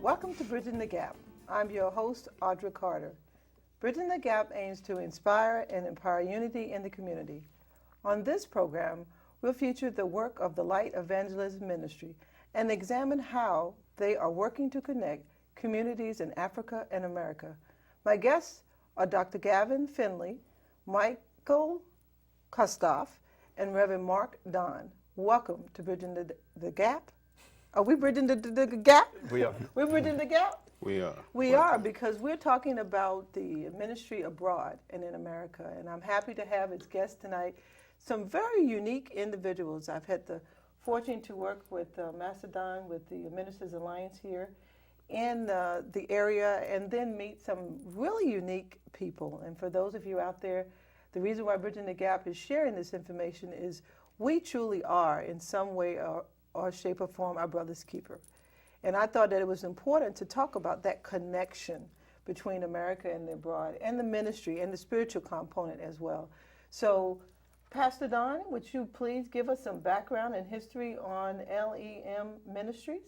Welcome to Bridging the Gap. I'm your host, Audra Carter. Bridging the Gap aims to inspire and empower unity in the community. On this program, we'll feature the work of the Light Evangelism Ministry and examine how they are working to connect communities in Africa and America. My guests are Dr. Gavin Finley, Michael Kustoff, and Reverend Mark Don. Welcome to Bridging the Gap. Are we bridging the gap? We are. We're bridging the gap? We are. We are, because we're talking about the ministry abroad and in America. And I'm happy to have as guests tonight some very unique individuals. I've had the fortune to work with Macedon, with the Ministers Alliance here in the area, and then meet some really unique people. And for those of you out there, the reason why Bridging the Gap is sharing this information is we truly are, in some way or shape or form, our brother's keeper. And I thought that it was important to talk about that connection between America and the abroad, and the ministry and the spiritual component as well. So, Pastor Don, would you please give us some background and history on LEM Ministries?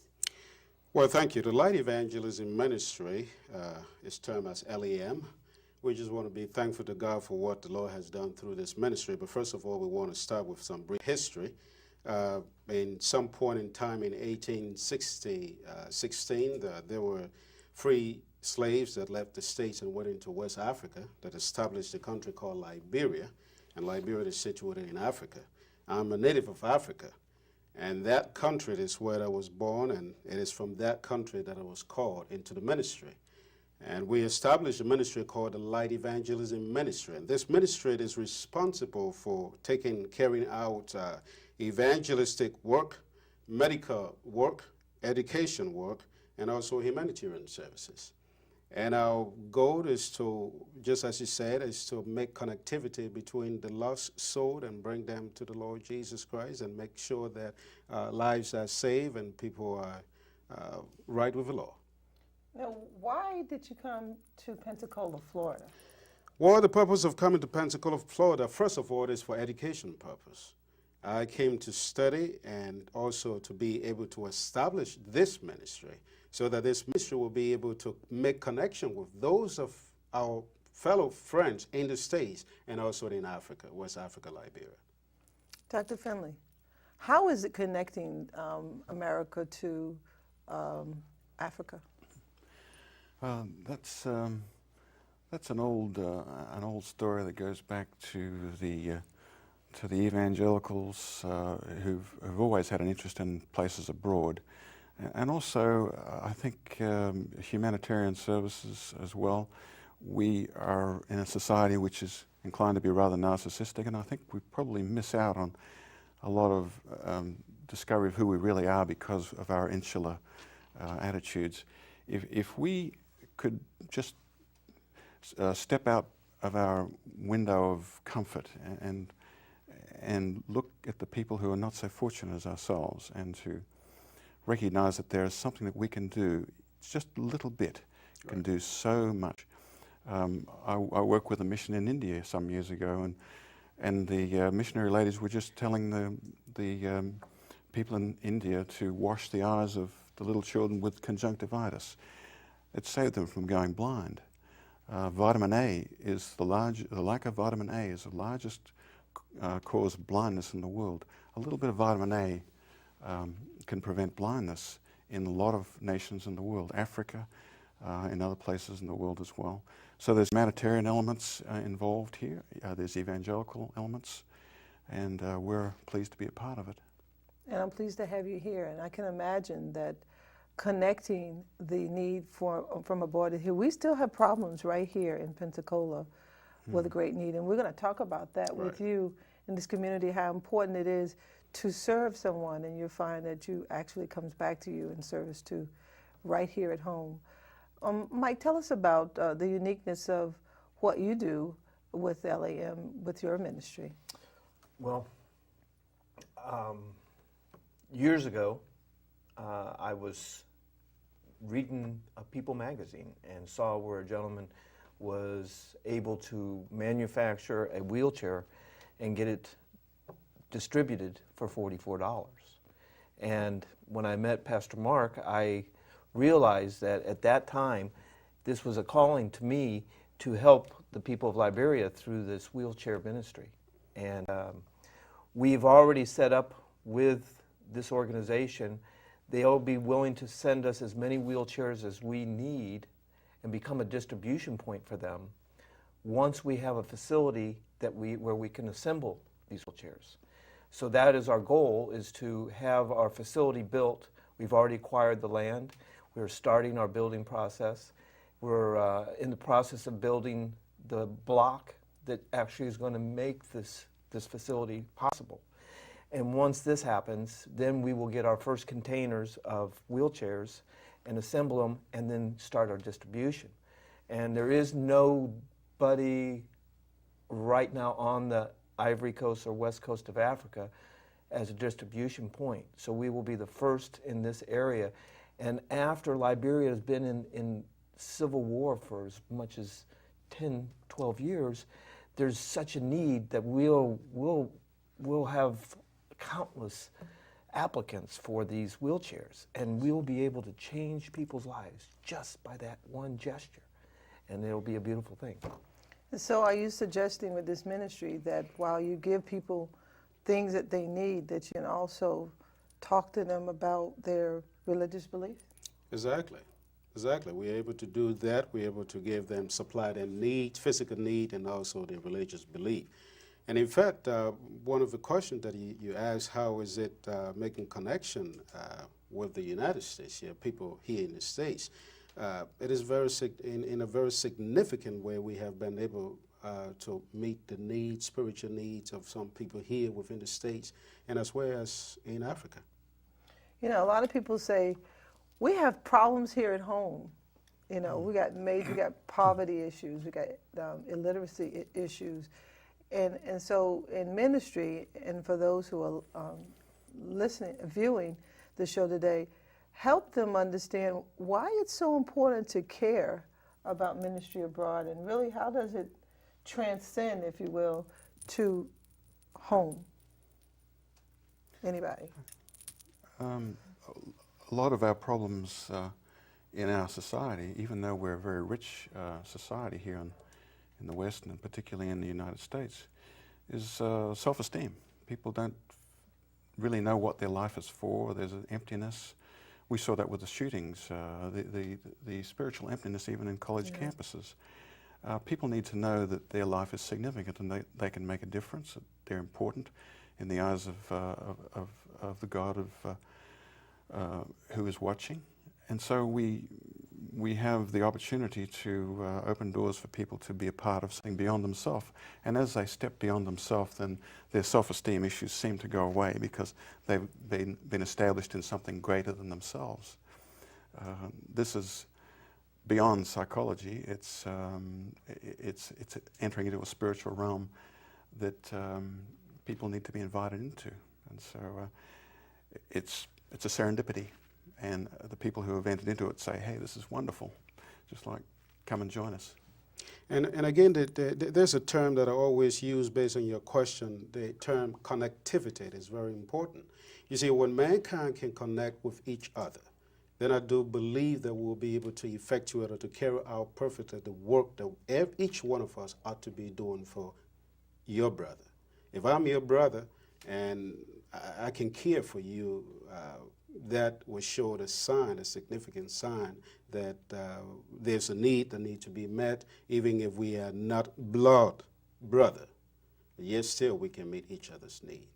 Well, thank you. The Light Evangelism Ministry is termed as LEM. We just want to be thankful to God for what the Lord has done through this ministry. But first of all, we want to start with some brief history. In some point in time in 1816, there were free slaves that left the States and went into West Africa that established a country called Liberia, and Liberia is situated in Africa. I'm a native of Africa, and that country is where I was born, and it is from that country that I was called into the ministry. And we established a ministry called the Light Evangelism Ministry, and this ministry is responsible for carrying out evangelistic work, medical work, education work, and also humanitarian services. And our goal is to, just as you said, is to make connectivity between the lost soul and bring them to the Lord Jesus Christ, and make sure that lives are saved and people are right with the Lord. Now, why did you come to Pensacola, Florida? Well, the purpose of coming to Pensacola, Florida, first of all, is for education purpose. I came to study and also to be able to establish this ministry, so that this ministry will be able to make connection with those of our fellow friends in the States and also in Africa, West Africa, Liberia. Dr. Finley, how is it connecting America to Africa? That's an old story that goes back to the evangelicals who've always had an interest in places abroad, and also I think humanitarian services as well. We are in a society which is inclined to be rather narcissistic, and I think we probably miss out on a lot of discovery of who we really are because of our insular attitudes. If we could just step out of our window of comfort and look at the people who are not so fortunate as ourselves, and to recognize that there is something that we can do, just a little bit, can do so much. I worked with a mission in India some years ago, and the missionary ladies were just telling the people in India to wash the eyes of the little children with conjunctivitis. It saved them from going blind. Vitamin A is the lack of vitamin A is the largest cause of blindness in the world. A little bit of vitamin A can prevent blindness in a lot of nations in the world, Africa, in other places in the world as well. So there's humanitarian elements involved here, there's evangelical elements, and we're pleased to be a part of it. And I'm pleased to have you here, and I can imagine that connecting the need from abroad to here. We still have problems right here in Pensacola with a great need, and we're going to talk about that with you in this community, how important it is to serve someone, and you'll find that you actually comes back to you in service to right here at home. Mike, tell us about the uniqueness of what you do with LEM, with your ministry. Well, years ago, I was reading a People magazine and saw where a gentleman was able to manufacture a wheelchair and get it distributed for $44. And when I met Pastor Mark, I realized that at that time, this was a calling to me to help the people of Liberia through this wheelchair ministry. And we've already set up with this organization. They'll be willing to send us as many wheelchairs as we need and become a distribution point for them once we have a facility where we can assemble these wheelchairs. So that is our goal, is to have our facility built. We've already acquired the land. We're starting our building process. We're in the process of building the block that actually is going to make this facility possible. And once this happens, then we will get our first containers of wheelchairs and assemble them and then start our distribution. And there is nobody right now on the Ivory Coast or West Coast of Africa as a distribution point. So we will be the first in this area. And after Liberia has been in civil war for as much as 10, 12 years, there's such a need that we'll have countless applicants for these wheelchairs, and we'll be able to change people's lives just by that one gesture, and it'll be a beautiful thing. So are you suggesting with this ministry that while you give people things that they need, that you can also talk to them about their religious beliefs? Exactly. Exactly. We're able to do that. We're able to give them, supply their needs, physical need, and also their religious belief. And in fact, one of the questions that you asked, how is it making connection with the United States, people here in the States? It is in a very significant way we have been able to meet the needs, spiritual needs of some people here within the States and as well as in Africa. You know, a lot of people say, we have problems here at home. You know, we got poverty issues, we got illiteracy issues. And so in ministry, and for those who are listening, viewing the show today, help them understand why it's so important to care about ministry abroad, and really how does it transcend, if you will, to home. Anybody? A lot of our problems in our society, even though we're a very rich society here in the West, and particularly in the United States, is self-esteem. People don't really know what their life is for. There's an emptiness. We saw that with the shootings, the spiritual emptiness even in college campuses. People need to know that their life is significant and they can make a difference, that they're important in the eyes of the God who is watching. And so we have the opportunity to open doors for people to be a part of something beyond themselves. And as they step beyond themselves, then their self-esteem issues seem to go away because they've been established in something greater than themselves. This is beyond psychology. It's entering into a spiritual realm that people need to be invited into. And so it's a serendipity. And the people who have entered into it say, hey, this is wonderful. Just like, come and join us. And again, there's a term that I always use based on your question. The term connectivity is very important. You see, when mankind can connect with each other, then I do believe that we'll be able to effectuate or to carry out perfectly the work that each one of us ought to be doing for your brother. If I'm your brother and I can care for you, that will show the sign, a significant sign that there's a need that needs to be met, even if we are not blood brother. Yet still we can meet each other's need.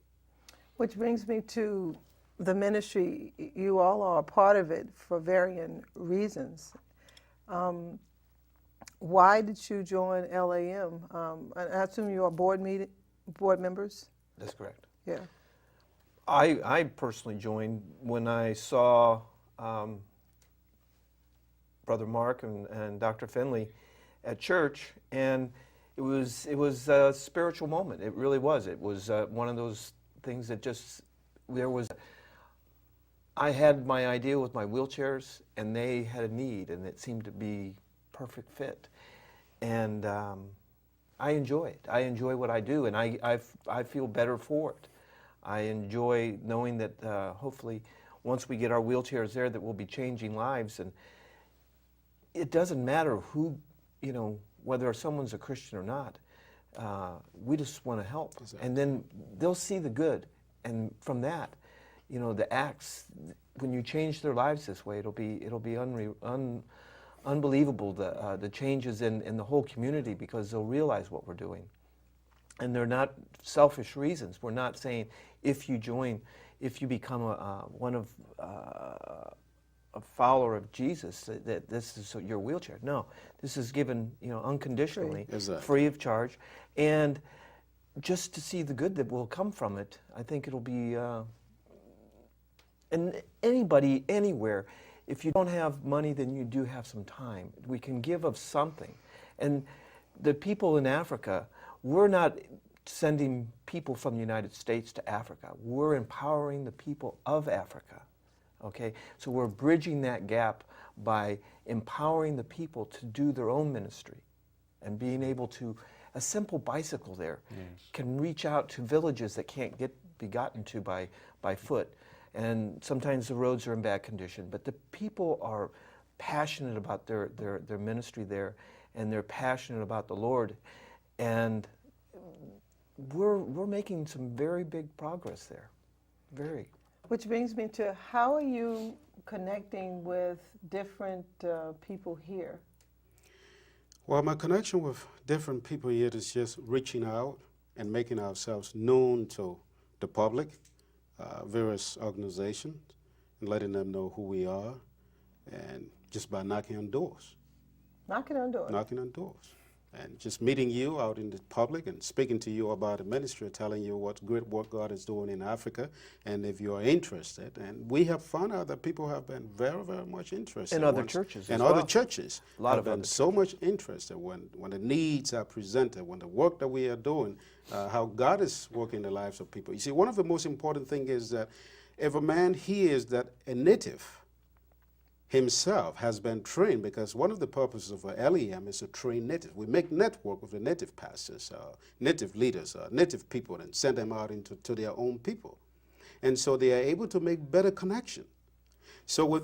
Which brings me to the ministry. You all are a part of it for varying reasons. Why did you join LAM? I assume you are board members? That's correct. Yeah. I personally joined when I saw Brother Mark and Dr. Finley at church, and it was a spiritual moment. It really was. It was one of those things that just, I had my idea with my wheelchairs, and they had a need, and it seemed to be perfect fit. And I enjoy it. I enjoy what I do, and I feel better for it. I enjoy knowing that hopefully once we get our wheelchairs there, that we'll be changing lives. And it doesn't matter who, whether someone's a Christian or not. We just want to help. Exactly. And then they'll see the good. And from that, the acts, when you change their lives this way, it'll be unbelievable, the changes in the whole community, because they'll realize what we're doing. And they're not selfish reasons. We're not saying if you become a follower of Jesus, that this is your wheelchair. No, this is given unconditionally, Exactly. free of charge, and just to see the good that will come from it. I think it'll be, and anybody, anywhere, if you don't have money, then you do have some time. We can give of something. And the people in Africa, we're not sending people from the United States to Africa. We're empowering the people of Africa. Okay? So we're bridging that gap by empowering the people to do their own ministry, and being able to, a simple bicycle there can reach out to villages that can't be gotten to by foot. And sometimes the roads are in bad condition, but the people are passionate about their ministry there, and they're passionate about the Lord. And we're making some very big progress there. Very. Which brings me to, how are you connecting with different people here? Well, my connection with different people here is just reaching out and making ourselves known to the public, various organizations, and letting them know who we are, and just by knocking on doors. Knocking on doors. Knocking on doors. And just meeting you out in the public and speaking to you about the ministry, telling you what great work God is doing in Africa, and if you are interested. And we have found out that people have been very, very much interested. In other churches and as other well. churches A lot have of been other so much interested when the needs are presented, when the work that we are doing, how God is working in the lives of people. You see, one of the most important things is that if a man hears that a native himself has been trained, because one of the purposes of LEM is to train natives. We make network with the native pastors, native leaders, native people, and send them out to their own people. And so they are able to make better connection. So with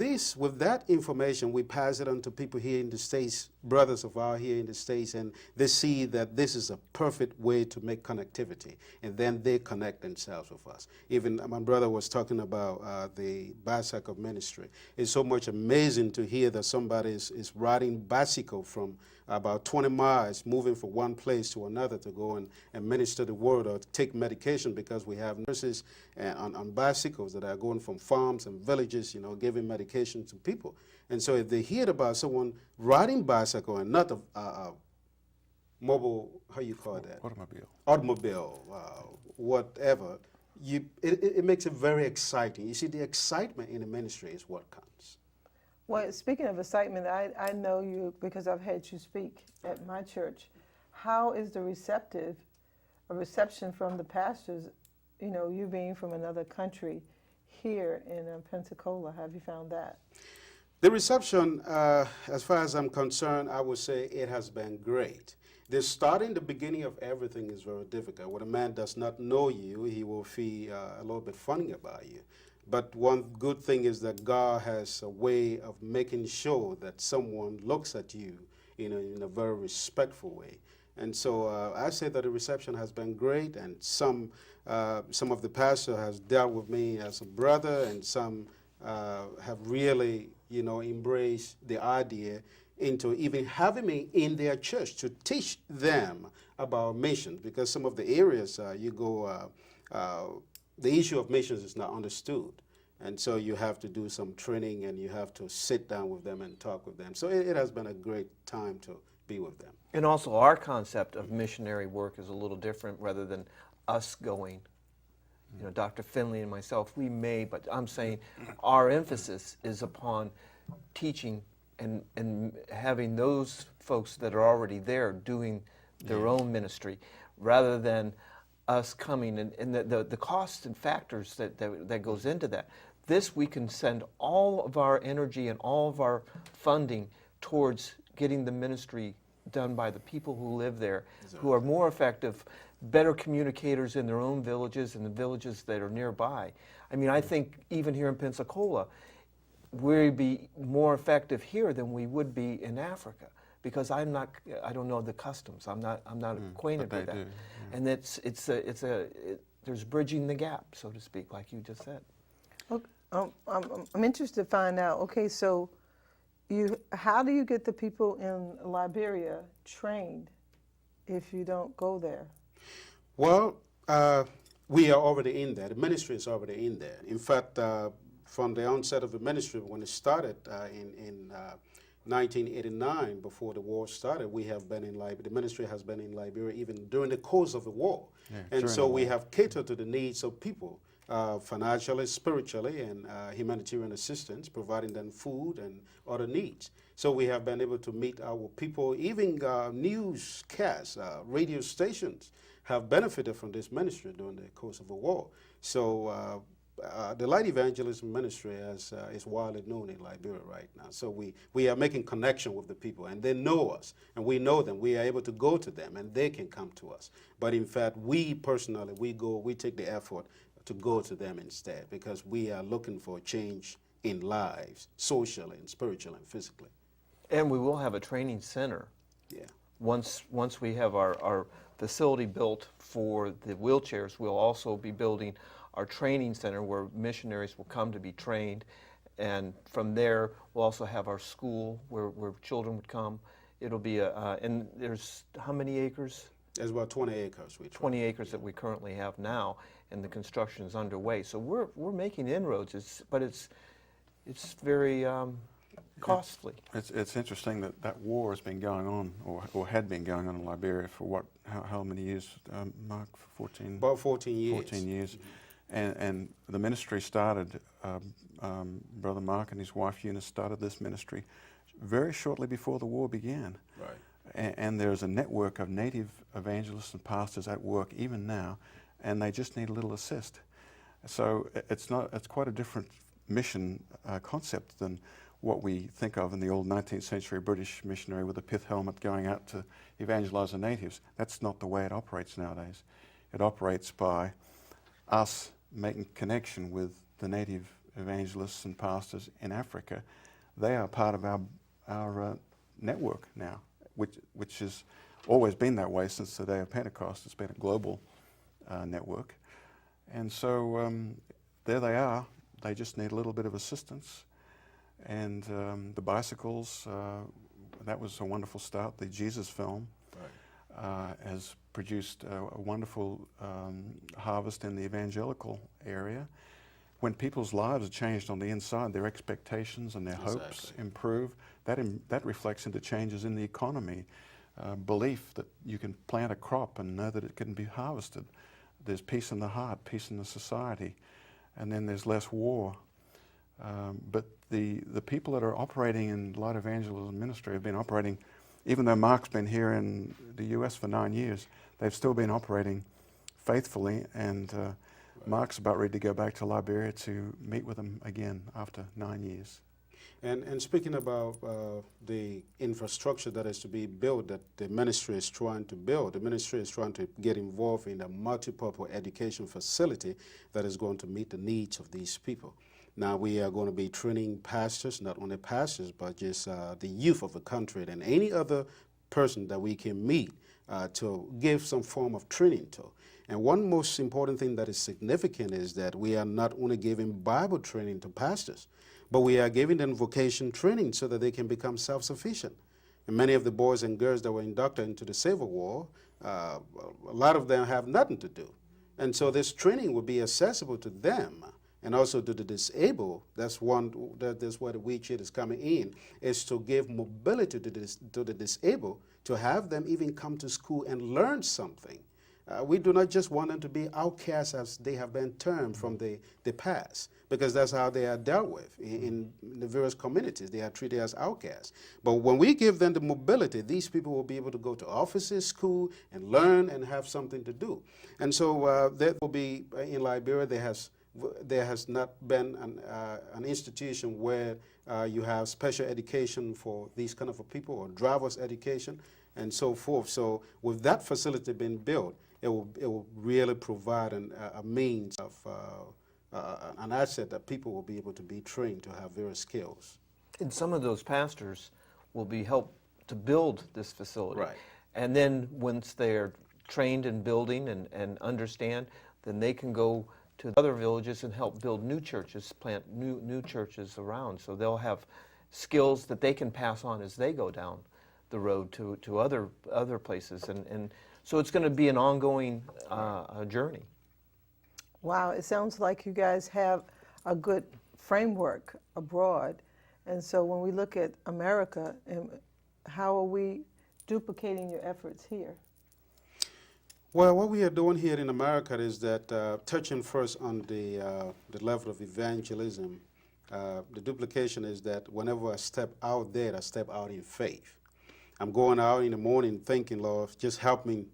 that information, we pass it on to people here in the States, brothers of ours here in the States, and they see that this is a perfect way to make connectivity, and then they connect themselves with us. Even my brother was talking about the bicycle ministry. It's so much amazing to hear that somebody is riding bicycle from about 20 miles, moving from one place to another to go and minister the word or take medication, because we have nurses on bicycles that are going from farms and villages, giving medication to people. And so if they hear about someone riding bicycle and not a mobile, how you call that? Automobile, whatever, it makes it very exciting. You see, the excitement in the ministry is what counts. Well, speaking of excitement, I know you because I've had you speak at my church. How is the reception from the pastors, you being from another country here in Pensacola? Have you found that? The reception, as far as I'm concerned, I would say it has been great. The beginning of everything is very difficult. When a man does not know you, he will feel a little bit funny about you. But one good thing is that God has a way of making sure that someone looks at you in a very respectful way. And so I say that the reception has been great, and some of the pastors has dealt with me as a brother, and some have really, embraced the idea into even having me in their church to teach them about missions, because some of the areas you go, the issue of missions is not understood. And so you have to do some training, and you have to sit down with them and talk with them. So it has been a great time to be with them. And also our concept of missionary work is a little different, rather than us going. Dr. Finley and myself, we may, but I'm saying our emphasis is upon teaching and having those folks that are already there doing their own ministry, rather than us coming and the costs and factors that goes into that. This, we can send all of our energy and all of our funding towards getting the ministry done by the people who live there, who are more effective, better communicators in their own villages and the villages that are nearby. I mean, I think even here in Pensacola, we'd be more effective here than we would be in Africa, because I don't know the customs. I'm not acquainted but with they that. do, yeah. And there's bridging the gap, so to speak, like you just said. Okay, I'm interested to find out. Okay, so how do you get the people in Liberia trained if you don't go there? Well, we are already in there. The ministry is already in there. In fact, from the onset of the ministry, when it started in 1989, before the war started, we have been in Liberia. The ministry has been in Liberia even during the course of the war. Yeah, And during so the we war. have catered to the needs of people, financially, spiritually, and humanitarian assistance, providing them food and other needs. So we have been able to meet our people. Even newscasts, radio stations have benefited from this ministry during the course of the war. So the Light Evangelism Ministry is widely known in Liberia right now. So we are making connection with the people, and they know us, and we know them. We are able to go to them, and they can come to us. But in fact, we personally, we take the effort to go to them instead, because we are looking for a change in lives, socially and spiritually and physically. And we will have a training center. Yeah. Once we have our facility built for the wheelchairs, we'll also be building our training center where missionaries will come to be trained. And from there, we'll also have our school where children would come. It'll be and there's how many acres? There's about 20 acres. 20 acres that we currently have now, and the construction is underway. So we're making inroads, but it's very costly. It's interesting that war has been going on, or had been going on in Liberia for how many years, Mark? 14? About 14 years. 14 years. And the ministry started, Brother Mark and his wife Eunice started this ministry very shortly before the war began. Right. And there's a network of native evangelists and pastors at work even now, and they just need a little assist. So it's quite a different mission concept than what we think of in the old 19th century British missionary with a pith helmet going out to evangelize the natives. That's not the way it operates nowadays. It operates by us making connection with the native evangelists and pastors in Africa. They are part of our network now, which has always been that way since the day of Pentecost. It's been a global network. And so there they are. They just need a little bit of assistance. And the bicycles, that was a wonderful start. The Jesus film has produced a wonderful harvest in the evangelical area. When people's lives are changed on the inside, their expectations and their hopes improve. That reflects into changes in the economy. Belief that you can plant a crop and know that it can be harvested. There's peace in the heart, peace in the society, and then there's less war. But the people that are operating in Light Evangelism Ministry have been operating, even though Mark's been here in the US for 9 years, they've still been operating faithfully, and Mark's about ready to go back to Liberia to meet with them again after 9 years. And speaking about the infrastructure that is to be built, that the ministry is trying to build, the ministry is trying to get involved in a multi-purpose education facility that is going to meet the needs of these people. Now we are going to be training pastors, not only pastors, but just the youth of the country and any other person that we can meet to give some form of training to. And one most important thing that is significant is that we are not only giving Bible training to pastors, but we are giving them vocation training so that they can become self-sufficient. And many of the boys and girls that were inducted into the Civil War, a lot of them have nothing to do. And so this training will be accessible to them. And also to the disabled, that's where the wheelchair is coming in, is to give mobility to the disabled, to have them even come to school and learn something. We do not just want them to be outcasts as they have been termed from the past, because that's how they are dealt with in the various communities. They are treated as outcasts. But when we give them the mobility, these people will be able to go to offices, school, and learn and have something to do. And so there will be, in Liberia, there has not been an institution where you have special education for these kind of people, or driver's education and so forth. So with that facility being built, it will really provide a means of an asset that people will be able to be trained to have various skills. And some of those pastors will be helped to build this facility. Right. And then once they're trained in building and understand, then they can go to other villages and help build new churches, plant new churches around. So they'll have skills that they can pass on as they go down the road to other places. And so it's going to be an ongoing journey. Wow, it sounds like you guys have a good framework abroad. And so when we look at America, how are we duplicating your efforts here? Well, what we are doing here in America is that touching first on the level of evangelism, the duplication is that whenever I step out there, I step out in faith. I'm going out in the morning thinking, Lord, just help me,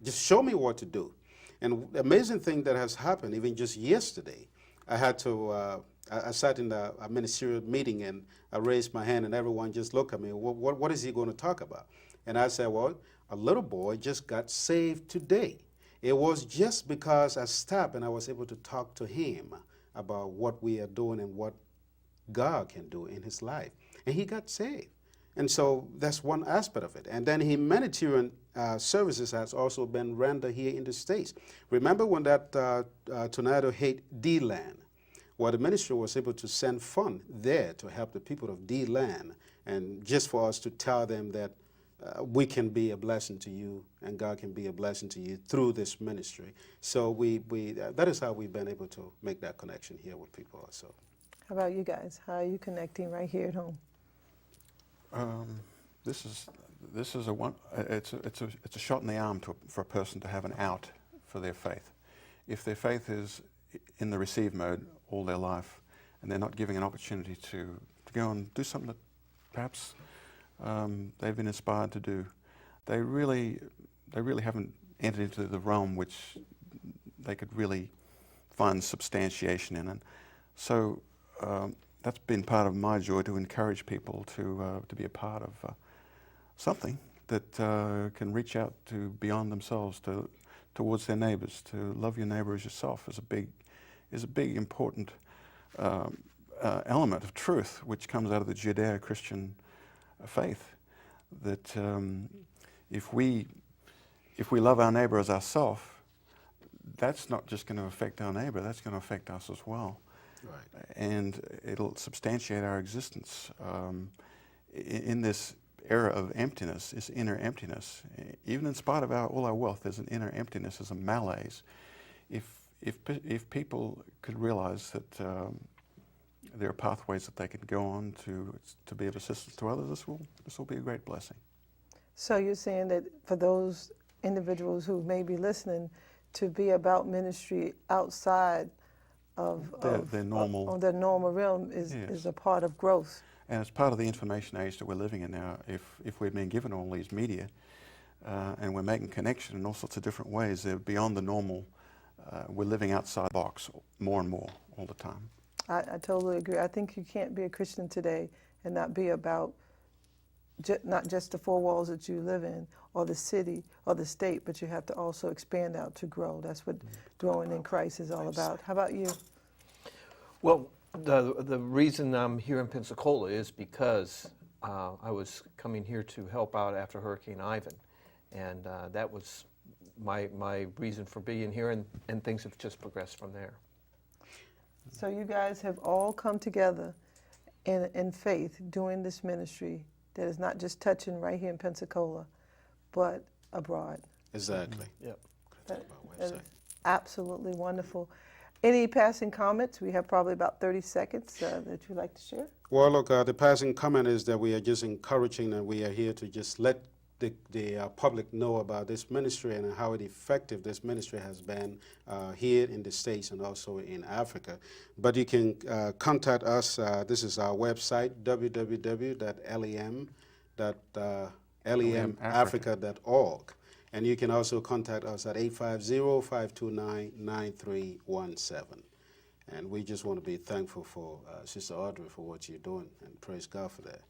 just show me what to do. And the amazing thing that has happened, even just yesterday, I had to, I sat in a ministerial meeting and I raised my hand and everyone just looked at me, what is he going to talk about? And I said, well, a little boy just got saved today. It was just because I stopped and I was able to talk to him about what we are doing and what God can do in his life. And he got saved. And so that's one aspect of it. And then humanitarian services has also been rendered here in the States. Remember when that tornado hit D-Land? Well, the ministry was able to send funds there to help the people of D-Land, and just for us to tell them that we can be a blessing to you and God can be a blessing to you through this ministry. So that is how we've been able to make that connection here with people also. How about you guys? How are you connecting right here at home? This is a shot in the arm for a person to have an out for their faith. If their faith is in the receive mode all their life, and they're not giving an opportunity to go and do something that perhaps they've been inspired to do, they really haven't entered into the realm which they could really find substantiation in. And so that's been part of my joy, to encourage people to be a part of something that can reach out to beyond themselves, towards their neighbors. To love your neighbor as yourself is a big important element of truth which comes out of the Judeo-Christian faith. That if we love our neighbor as ourselves, that's not just going to affect our neighbor, that's going to affect us as well. Right. And it'll substantiate our existence in this era of emptiness, this inner emptiness. Even in spite of all our wealth, there's an inner emptiness, there's a malaise. If people could realize that there are pathways that they can go on to be of assistance to others, this will be a great blessing. So you're saying that for those individuals who may be listening, to be about ministry outside of their normal realm is a part of growth. And it's part of the information age that we're living in now. If we've been given all these media and we're making connection in all sorts of different ways, they're beyond the normal. We're living outside the box more and more all the time. I totally agree. I think you can't be a Christian today and not be about not just the four walls that you live in, or the city, or the state, but you have to also expand out to grow. That's what growing in Christ is all about. How about you? Well, the reason I'm here in Pensacola is because I was coming here to help out after Hurricane Ivan, and that was my reason for being here, and things have just progressed from there. So you guys have all come together in faith doing this ministry that is not just touching right here in Pensacola, but abroad. Exactly. Yep. That is absolutely wonderful. Any passing comments? We have probably about 30 seconds that you'd like to share. Well, look, the passing comment is that we are just encouraging, and we are here to just let the public know about this ministry and how effective this ministry has been here in the States and also in Africa. But you can contact us. This is our website, www.lemafrica.org. And you can also contact us at 850-529-9317. And we just want to be thankful for Sister Audrey for what you're doing, and praise God for that.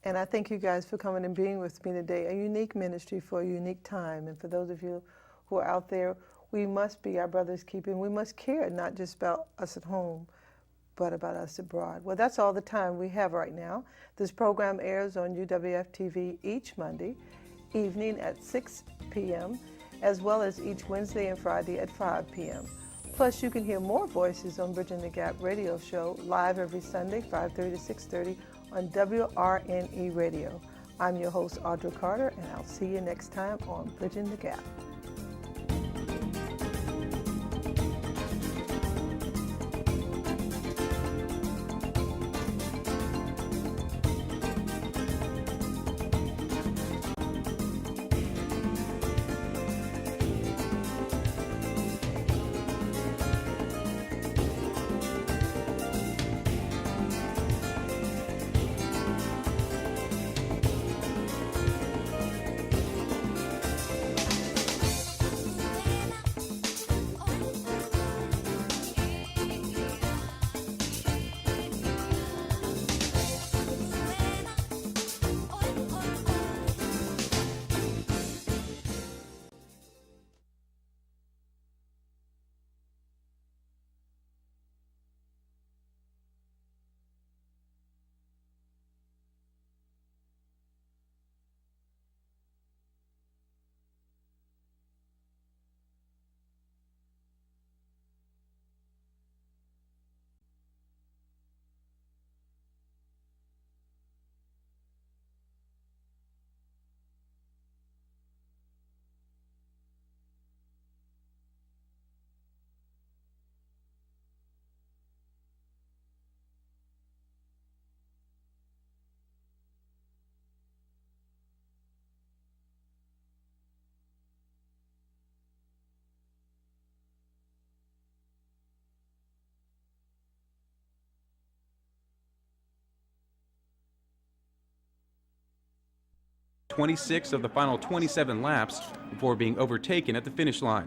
And I thank you guys for coming and being with me today. A unique ministry for a unique time. And for those of you who are out there, we must be our brother's keeper, and we must care not just about us at home, but about us abroad. Well, that's all the time we have right now. This program airs on UWF-TV each Monday evening at 6 p.m., as well as each Wednesday and Friday at 5 p.m. Plus, you can hear more voices on Bridging the Gap radio show live every Sunday, 5:30 to 6:30 on WRNE Radio. I'm your host, Audra Carter, and I'll see you next time on Bridging the Gap. "26 of the final 27 laps before being overtaken at the finish line.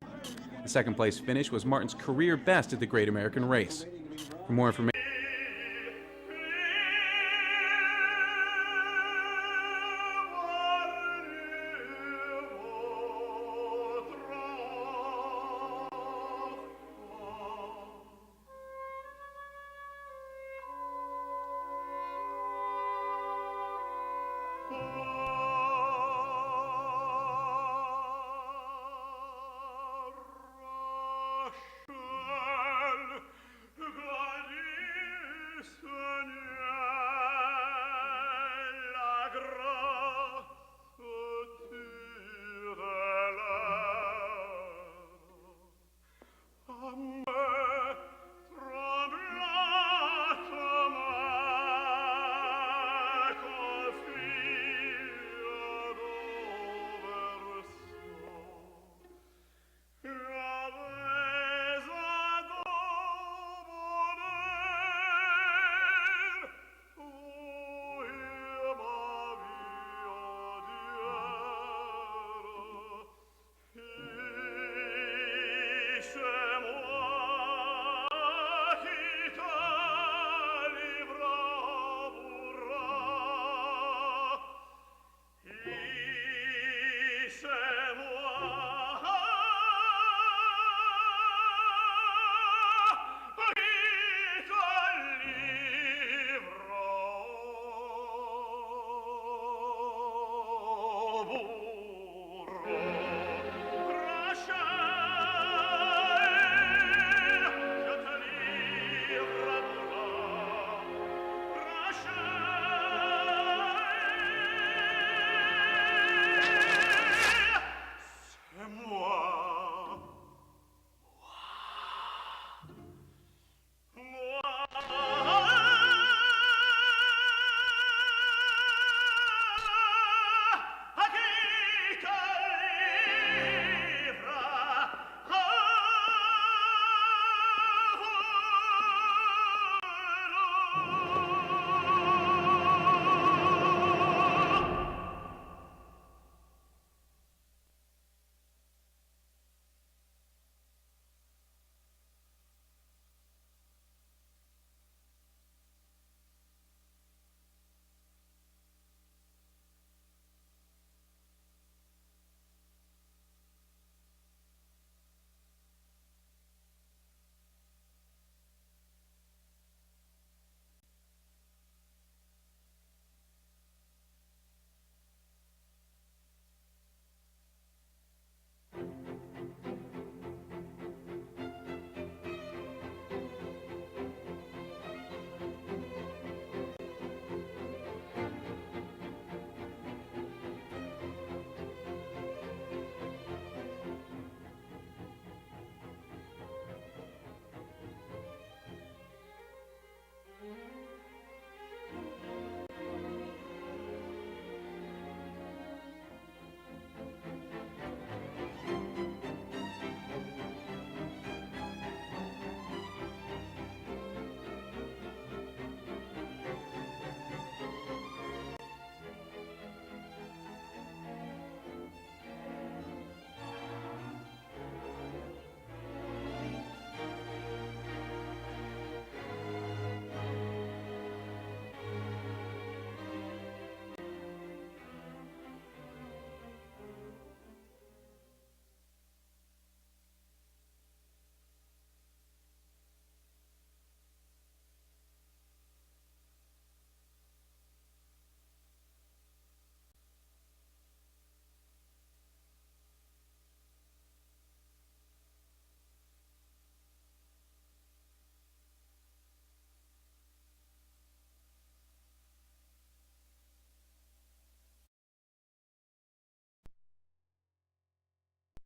The second place finish was Martin's career best at the Great American Race. For more information, Russia!